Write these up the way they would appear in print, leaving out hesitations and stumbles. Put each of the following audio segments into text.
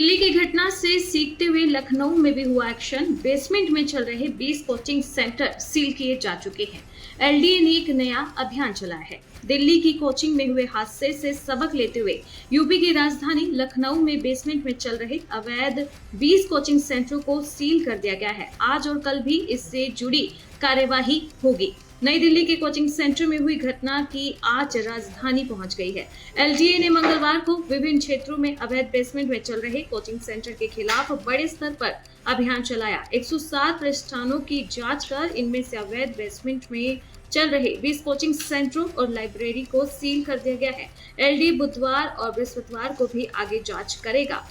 दिल्ली की घटना से सीखते हुए लखनऊ में भी हुआ एक्शन। बेसमेंट में चल रहे 20 कोचिंग सेंटर सील किए जा चुके हैं। एलडीए ने एक नया अभियान चलाया है। दिल्ली की कोचिंग में हुए हादसे से सबक लेते हुए यूपी की राजधानी लखनऊ में बेसमेंट में चल रहे अवैध 20 कोचिंग सेंटरों को सील कर दिया गया है। आज और कल भी इससे जुड़ी कार्यवाही होगी। नई दिल्ली के कोचिंग सेंटर में हुई घटना की आज राजधानी पहुंच गई है। एलडीए ने मंगलवार को विभिन्न क्षेत्रों में अवैध बेसमेंट में चल रहे कोचिंग सेंटर के खिलाफ बड़े स्तर पर अभियान चलाया। 107 प्रतिष्ठानों की जांच कर इनमें से अवैध बेसमेंट में चल रहे 20 कोचिंग सेंटरों और लाइब्रेरी को सील कर दिया गया है। एलडीए बुधवार और बृहस्पतिवार को भी आगे जांच करेगा।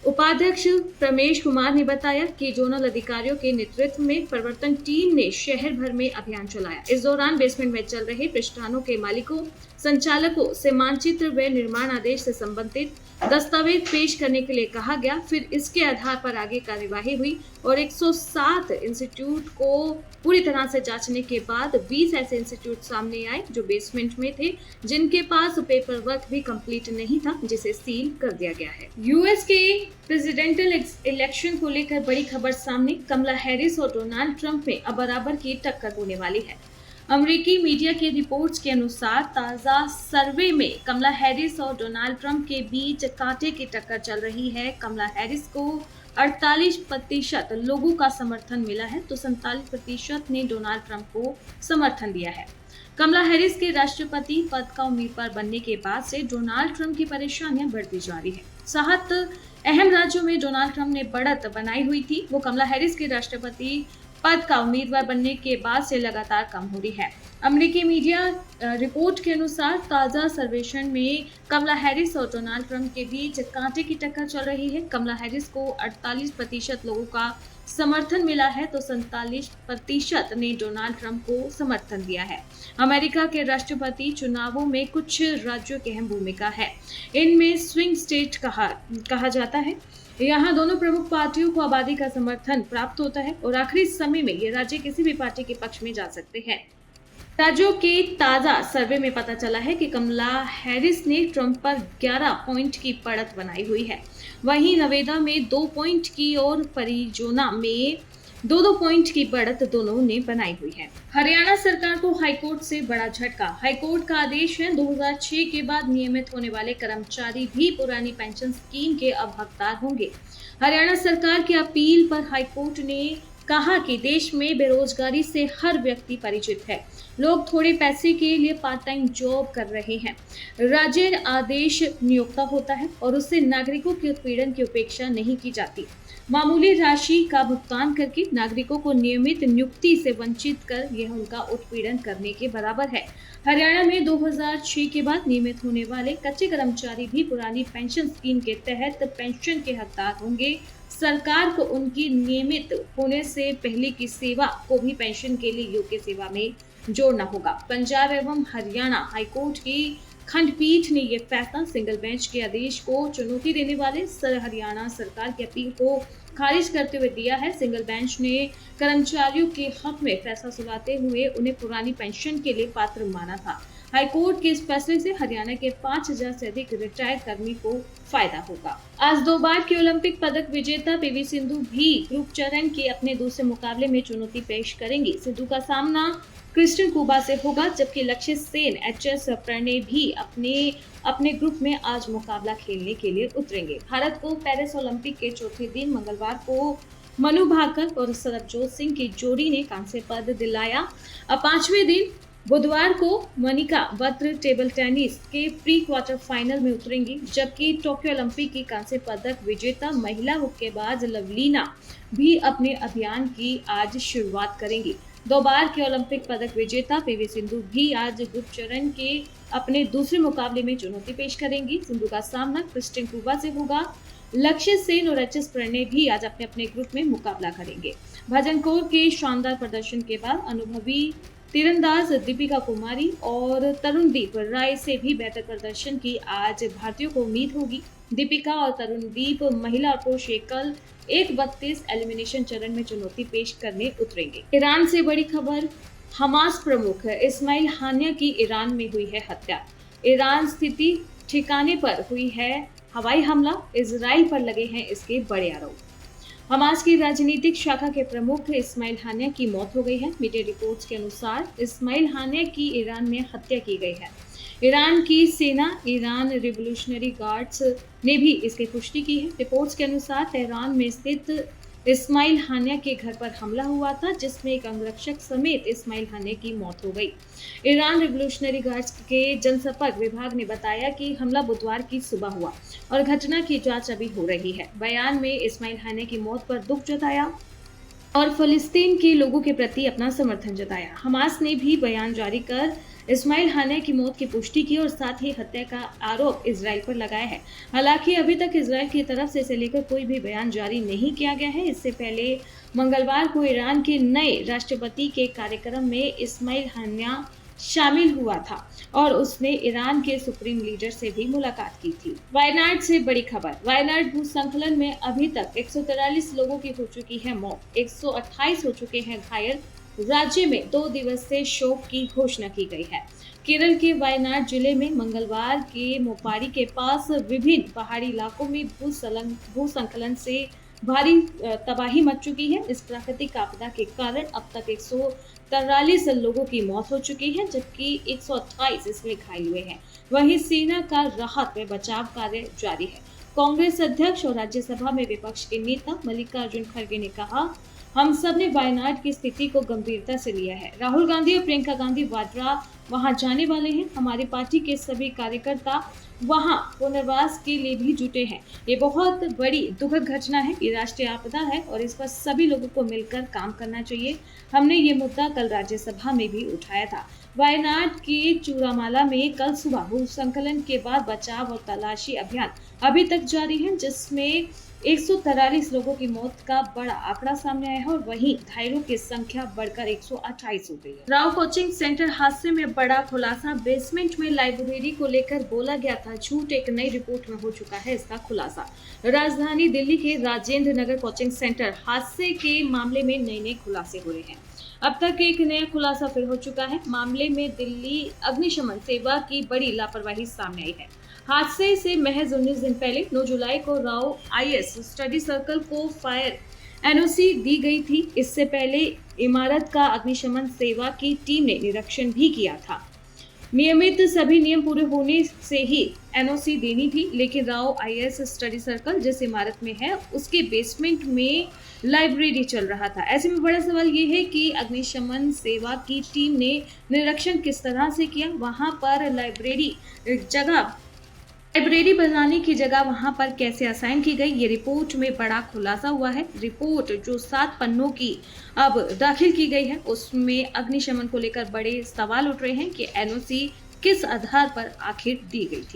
उपाध्यक्ष प्रमेश कुमार ने बताया कि जोनल अधिकारियों के नेतृत्व में प्रवर्तन टीम ने शहर भर में अभियान चलाया। इस दौरान बेसमेंट में चल रहे प्रतिष्ठानों के मालिकों, संचालकों से मानचित्र व निर्माण आदेश से संबंधित दस्तावेज पेश करने के लिए कहा गया। फिर इसके आधार पर आगे कार्यवाही हुई और 107 इंस्टीट्यूट को पूरी तरह से जांचने के बाद 20 ऐसे इंस्टीट्यूट सामने आए जो बेसमेंट में थे, जिनके पास पेपर वर्क भी कंप्लीट नहीं था, जिसे सील कर दिया गया है। यूएस के प्रेसिडेंशियल इलेक्शन को लेकर बड़ी खबर सामने। कमला हैरिस और डोनाल्ड ट्रंप में अब बराबर की टक्कर होने वाली है। अमेरिकी मीडिया के रिपोर्ट्स के अनुसार ताजा सर्वे में कमला हैरिस और डोनाल्ड ट्रंप के बीच कांटे की टक्कर चल रही है। कमला हैरिस को 48% लोगों का समर्थन मिला है तो 47% ने डोनाल्ड ट्रंप को समर्थन दिया है। कमला हैरिस के राष्ट्रपति पद का उम्मीदवार बनने के बाद से डोनाल्ड ट्रंप की परेशानियां बढ़ती जा रही है। 7 अहम राज्यों में डोनाल्ड ट्रंप ने बढ़त बनाई हुई थी। वो कमला हैरिस के राष्ट्रपति पद का उम्मीदवार बनने के बाद से लगातार कम हो रही है। अमेरिकी मीडिया रिपोर्ट के अनुसार ताजा सर्वेक्षण में कमला हैरिस और डोनाल्ड ट्रंप के बीच कांटे की टक्कर चल रही है। कमला हैरिस को 48% लोगों का समर्थन मिला है तो 47% ने डोनाल्ड ट्रंप को समर्थन दिया है। अमेरिका के राष्ट्रपति चुनावों में कुछ राज्यों की अहम भूमिका है। इनमें स्विंग स्टेट कहा जाता है। यहाँ दोनों प्रमुख पार्टियों को आबादी का समर्थन प्राप्त होता है और आखिरी समय में ये राज्य किसी भी पार्टी के पक्ष में जा सकते हैं। राज्यों के ताजा सर्वे में पता चला है कि कमला हैरिस ने ट्रंप पर 11 पॉइंट की बढ़त बनाई हुई है। वहीं नवेदा में 2 पॉइंट की और परिजोना में 2 पॉइंट की बढ़त दोनों ने बनाई हुई है। हरियाणा सरकार को हाईकोर्ट से बड़ा झटका। हाईकोर्ट का आदेश है 2006 के बाद नियमित होने वाले कर्मचारी भी पुरानी पेंशन स्कीम के अब हकदार होंगे। हरियाणा सरकार की अपील पर हाईकोर्ट ने कहा कि देश में बेरोजगारी से हर व्यक्ति परिचित है। लोग थोड़े पैसे के लिए पार्ट टाइम जॉब कर रहे हैं। राज्य आदेश नियोक्ता होता है और उससे नागरिकों के उत्पीड़न की उपेक्षा नहीं की जाती। मामूली राशि का भुगतान करके नागरिकों को नियमित नियुक्ति से वंचित कर यह उनका उत्पीड़न करने के बराबर है। हरियाणा में 2006 के बाद नियमित होने वाले कच्चे कर्मचारी भी पुरानी पेंशन स्कीम के तहत पेंशन के हकदार होंगे। सरकार को उनकी नियमित होने से पहले की सेवा को भी पेंशन के लिए योग्य सेवा में जोड़ना होगा। पंजाब एवं हरियाणा हाईकोर्ट की खंडपीठ ने यह फैसला सिंगल बेंच के आदेश को चुनौती देने वाले हरियाणा सरकार की अपील को खारिज करते हुए दिया है। सिंगल बेंच ने कर्मचारियों के हक में फैसला सुनाते हुए उन्हें पुरानी पेंशन के लिए पात्र माना था। हाईकोर्ट के इस फैसले से हरियाणा के 5000 से अधिक रिटायर्ड कर्मी को फायदा होगा। आज 2 बार की ओलंपिक पदक विजेता पीवी सिंधु भी ग्रुप चरण के अपने दूसरे मुकाबले में चुनौती पेश करेंगी। सिंधु का सामना क्रिस्टियन कुबा से होगा, जबकि लक्ष्य सेन एचएस प्रणय भी अपने ग्रुप में आज मुकाबला खेलने के लिए उतरेंगे। भारत को पेरिस ओलंपिक के चौथे दिन मंगलवार को मनु भाकर और सरबजोत सिंह की जोड़ी ने कांस्य पद दिलाया। अब 5वें दिन बुधवार को मनिका बत्र टेबल टेनिस के प्री क्वार्टर फाइनल में उतरेंगी, जबकि टोक्यो ओलंपिक की कांस्य पदक विजेता महिला मुक्केबाज लवलीना भी अपने अभियान की आज शुरुआत करेंगी। 2 बार के ओलंपिक पदक विजेता पीवी सिंधु भी आज ग्रुप चरण के अपने दूसरे मुकाबले में चुनौती पेश करेंगी। सिंधु का सामना क्रिस्टियन कुबा से होगा। लक्ष्य सेन और एचएस प्रणय भी आज अपने अपने ग्रुप में मुकाबला करेंगे। भजन कौर के शानदार प्रदर्शन के बाद अनुभवी तीरंदाज दीपिका कुमारी और तरुणदीप राय से भी बेहतर प्रदर्शन की आज भारतीयों को उम्मीद होगी। दीपिका और तरुणदीप महिला और पुरुष एकल 1:32 एलिमिनेशन चरण में चुनौती पेश करने उतरेंगे। ईरान से बड़ी खबर। हमास प्रमुख इस्माइल हानिया की ईरान में हुई है हत्या। ईरान स्थिति ठिकाने पर हुई है हवाई हमला, इजराइल पर लगे हैं इसके बड़े आरोप। हमास की राजनीतिक शाखा के प्रमुख इस्माइल हानिया की मौत हो गई है। मीडिया रिपोर्ट्स के अनुसार इस्माइल हानिया की ईरान में हत्या की गई है। ईरान की सेना, ईरान रिवोल्यूशनरी गार्ड्स ने भी इसकी पुष्टि की है। रिपोर्ट्स के अनुसार तेहरान में स्थित इस्माइल हानिया के घर पर हमला हुआ था, जिसमें एक अंगरक्षक समेत इस्माइल हानिया की मौत हो गई। ईरान रिवोल्यूशनरी गार्ड्स के जनसंपर्क विभाग ने बताया कि हमला बुधवार की सुबह हुआ और घटना की जांच अभी हो रही है। बयान में इस्माइल हानिया की मौत पर दुख जताया और फिलिस्तीन के लोगों के प्रति अपना समर्थन जताया। हमास ने भी बयान जारी कर इस्माइल हानिया की मौत की पुष्टि की और साथ ही हत्या का आरोप इजराइल पर लगाया है। हालांकि अभी तक इजराइल की तरफ से इसे लेकर कोई भी बयान जारी नहीं किया गया है। इससे पहले मंगलवार को ईरान के नए राष्ट्रपति के कार्यक्रम में इस्माइल हानिया शामिल हुआ था और उसने ईरान के सुप्रीम लीडर से भी मुलाकात की थी। वायनाड से बड़ी खबर। वायनाड भूस्खलन में अभी तक 143 लोगों की हो चुकी है मौत, 128 हो चुके हैं घायल। राज्य में 2 दिवसीय शोक की घोषणा की गई है। केरल के वायनाड जिले में मंगलवार के मोपारी के पास विभिन्न पहाड़ी इलाकों में भूस्खलन से भारी तबाही मच चुकी है। इस प्राकृतिक आपदा के कारण अब तक 143 लोगों की मौत हो चुकी है, जबकि 128 इसमें घायल हुए हैं। वहीं सेना का राहत व बचाव कार्य जारी है। कांग्रेस अध्यक्ष और राज्यसभा में विपक्ष के नेता मल्लिकार्जुन खड़गे ने कहा, हम सब ने वायनाड की स्थिति को गंभीरता से लिया है। राहुल गांधी और प्रियंका गांधी वाड्रा वहां जाने वाले हैं। हमारी पार्टी के सभी कार्यकर्ता वहां पुनर्वास के लिए भी जुटे हैं। ये बहुत बड़ी दुखद घटना है, ये राष्ट्रीय आपदा है और इस पर सभी लोगों को मिलकर काम करना चाहिए। हमने ये मुद्दा कल राज्यसभा में भी उठाया था। वायनाड के चूरामाला में कल सुबह भूस्खलन के बाद बचाव और तलाशी अभियान अभी तक जारी है, जिसमें 143 लोगों की मौत का बड़ा आंकड़ा सामने आया है और वहीं घायलों की संख्या बढ़कर 128 हो गई है। राव कोचिंग सेंटर हादसे में बड़ा खुलासा। बेसमेंट में लाइब्रेरी को लेकर बोला गया था झूठ, एक नई रिपोर्ट में हो चुका है इसका खुलासा। राजधानी दिल्ली के राजेंद्र नगर कोचिंग सेंटर हादसे के मामले में नए खुलासे हो रहे हैं। अब तक एक नया खुलासा फिर हो चुका है। मामले में दिल्ली अग्निशमन सेवा की बड़ी लापरवाही सामने आई है। हादसे से महज 19 दिन पहले 9 जुलाई को राव आईएएस स्टडी सर्कल को फायर एनओसी दी गई थी। इससे पहले इमारत का अग्निशमन सेवा की टीम ने निरीक्षण भी किया था। नियमित सभी नियम पूरे होने से ही एनओसी देनी थी, लेकिन राव आईएएस स्टडी सर्कल जिस इमारत में है उसके बेसमेंट में लाइब्रेरी चल रहा था। ऐसे में बड़ा सवाल ये है कि अग्निशमन सेवा की टीम ने निरीक्षण किस तरह से किया। वहां पर लाइब्रेरी बनाने की जगह वहां पर कैसे असाइन की गई, ये रिपोर्ट में बड़ा खुलासा हुआ है। रिपोर्ट जो 7 पन्नों की अब दाखिल की गई है, उसमें अग्निशमन को लेकर बड़े सवाल उठ रहे हैं कि एनओसी किस आधार पर आखिर दी गई थी।